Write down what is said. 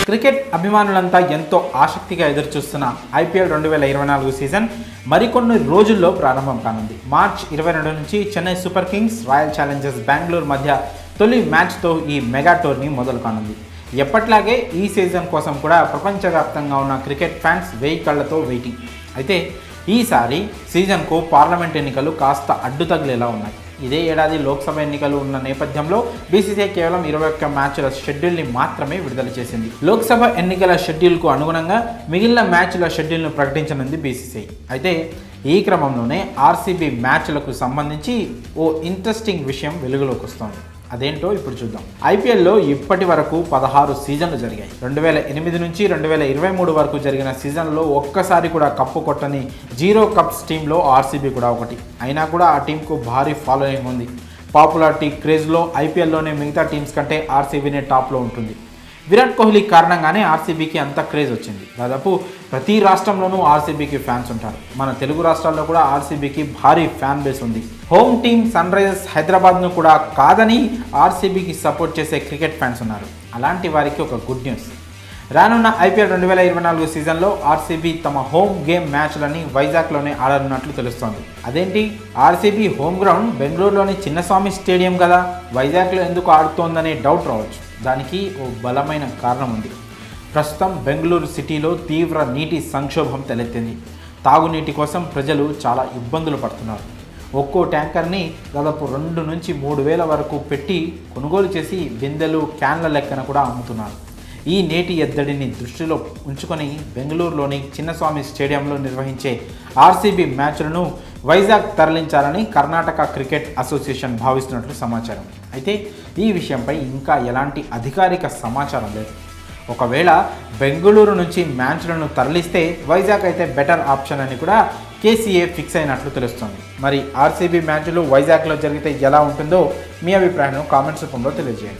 Cricket అభిమానులంతా ఎంతో ఆసక్తిగా ఎదురుచూస్తున్న ఐపీఎల్ 2024 సీజన్ మరికొన్ని రోజుల్లో ప్రారంభం కానుంది. మార్చ్ 22 నుంచి Chennai super Kings royal Challengers Bengaluru మధ్య తొలి మ్యాచ్తో ఈ మెగా టోర్నీ మొదలు కానుంది. ఎప్పట్లాగే ఈ సీజన్ కోసం కూడా ప్రపంచవ్యాప్తంగా ఉన్న క్రికెట్ ఫ్యాన్స్ వేయి కళ్లతో వెయిటింగ్. అయితే ఈసారి సీజన్కు పార్లమెంట్ ఎన్నికలు కాస్త అడ్డుతగిలేలా ఉన్నాయి. ఇదే ఏడాది లోక్సభ ఎన్నికలు ఉన్న నేపథ్యంలో బీసీసీఐ కేవలం 21 మ్యాచ్ల షెడ్యూల్ని మాత్రమే విడుదల చేసింది. లోక్సభ ఎన్నికల షెడ్యూల్కు అనుగుణంగా మిగిలిన మ్యాచ్ల షెడ్యూల్ను ప్రకటించనుంది బీసీసీఐ. అయితే ఈ క్రమంలోనే ఆర్సీబీ మ్యాచ్లకు సంబంధించి ఓ ఇంట్రెస్టింగ్ విషయం వెలుగులోకి వస్తోంది. అదేంటో ఇప్పుడు చూద్దాం. ఐపీఎల్లో ఇప్పటి వరకు 16 సీజన్లు జరిగాయి. 2008 నుంచి 2023 వరకు జరిగిన సీజన్లో ఒక్కసారి కూడా కప్పు కొట్టని జీరో కప్స్ టీంలో ఆర్సీబీ కూడా ఒకటి. అయినా కూడా ఆ టీంకు భారీ ఫాలోయింగ్ ఉంది. పాపులారిటీ క్రేజ్లో ఐపీఎల్లోనే మిగతా టీమ్స్ కంటే ఆర్సీబీనే టాప్లో ఉంటుంది. విరాట్ కోహ్లీ కారణంగానే ఆర్సీబీకి అంత క్రేజ్ వచ్చింది. దాదాపు ప్రతి రాష్ట్రంలోనూ ఆర్సీబీకి ఫ్యాన్స్ ఉంటారు. మన తెలుగు రాష్ట్రాల్లో కూడా ఆర్సీబీకి భారీ ఫ్యాన్ బేస్ ఉంది. హోమ్ టీమ్ సన్ రైజర్స్ హైదరాబాద్ను కూడా కాదని ఆర్సీబీకి సపోర్ట్ చేసే క్రికెట్ ఫ్యాన్స్ ఉన్నారు. అలాంటి వారికి ఒక గుడ్ న్యూస్. రానున్న ఐపీఎల్ 2024 సీజన్లో ఆర్సీబీ తమ హోమ్ గేమ్ మ్యాచ్లని వైజాగ్లోనే ఆడనున్నట్లు తెలుస్తోంది. అదేంటి, ఆర్సీబీ హోమ్ గ్రౌండ్ బెంగళూరులోని చిన్నస్వామి స్టేడియం కదా, వైజాగ్లో ఎందుకు ఆడుతోందనే డౌట్ రావచ్చు. దానికి ఓ బలమైన కారణం ఉంది. ప్రస్తుతం బెంగళూరు సిటీలో తీవ్ర నీటి సంక్షోభం తలెత్తింది. తాగునీటి కోసం ప్రజలు చాలా ఇబ్బందులు పడుతున్నారు. ఒక్కో ట్యాంకర్ని దాదాపు 2 నుంచి 3 వేల వరకు పెట్టి కొనుగోలు చేసి బిందెలు క్యాన్ల లెక్కన కూడా అమ్ముతున్నారు. ఈ నేటి ఎద్దడిని దృష్టిలో ఉంచుకొని బెంగళూరులోని చిన్నస్వామి స్టేడియంలో నిర్వహించే ఆర్సీబీ మ్యాచ్లను వైజాగ్ తరలించాలని కర్ణాటక క్రికెట్ అసోసియేషన్ భావిస్తున్నట్లు సమాచారం. అయితే ఈ విషయంపై ఇంకా ఎలాంటి అధికారిక సమాచారం లేదు. ఒకవేళ బెంగళూరు నుంచి మ్యాచ్లను తరలిస్తే వైజాగ్ అయితే బెటర్ ఆప్షన్ అని కూడా కేసీఏ ఫిక్స్ అయినట్లు తెలుస్తోంది. మరి ఆర్సీబీ మ్యాచ్లు వైజాగ్లో జరిగితే ఎలా ఉంటుందో మీ అభిప్రాయాన్ని కామెంట్స్ రూపంలో తెలియజేయండి.